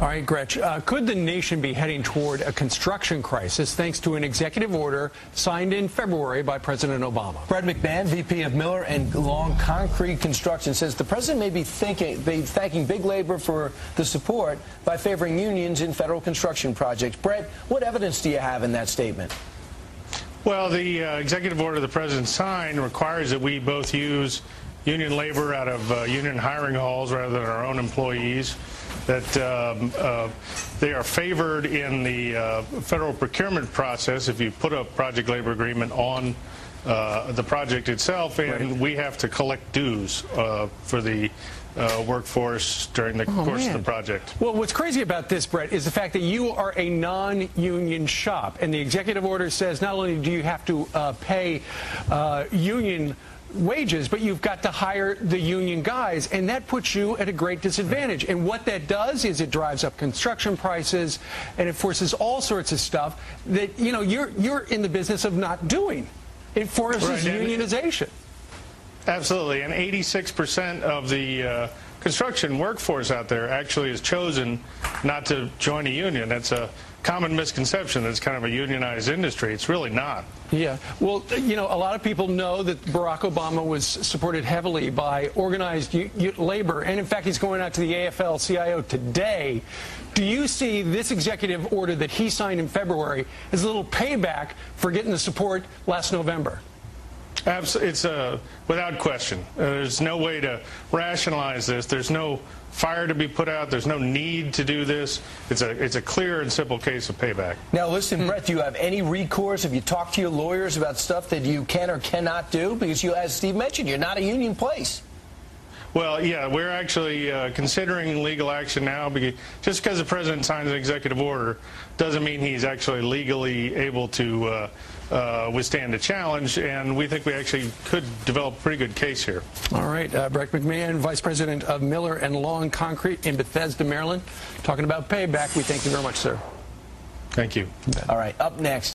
All right, Gretch, could the nation be heading toward a construction crisis thanks to an executive order signed in February by President Obama? Brett McMahon, VP of Miller and Long Concrete Construction, says the president may be thanking big labor for the support by favoring unions in federal construction projects. Brett, what evidence do you have in that statement? Well, the executive order the president signed requires that we both use union labor out of union hiring halls rather than our own employees, that they are favored in the federal procurement process if you put a project labor agreement on the project itself, and we have to collect dues for the workforce during the course of the project. Well, what's crazy about this, Brett, is the fact that you are a non-union shop, and the executive order says not only do you have to pay union wages, but you've got to hire the union guys, and that puts you at a great disadvantage. And what that does is it drives up construction prices, and it forces all sorts of stuff that, you know, you're in the business of not doing. It forces unionization. Absolutely, and 86% of the construction workforce out there actually has chosen not to join a union. That's a common misconception that it's kind of a unionized industry. It's really not. Yeah. Well, you know, a lot of people know that Barack Obama was supported heavily by organized labor, and in fact, he's going out to the AFL-CIO today. Do you see this executive order that he signed in February as a little payback for getting the support last November? Absolutely. It's without question. There's no way to rationalize this. There's no fire to be put out. There's no need to do this. It's a clear and simple case of payback. Now, listen, Brett, do you have any recourse? Have you talked to your lawyers about stuff that you can or cannot do? Because you, as Steve mentioned, you're not a union place. Well, yeah, we're actually considering legal action now. Because just because the president signs an executive order doesn't mean he's actually legally able to withstand a challenge, and we think we actually could develop a pretty good case here. All right, Brett McMahon, Vice President of Miller and Long Concrete in Bethesda, Maryland, talking about payback. We thank you very much, sir. Thank you. All right, up next.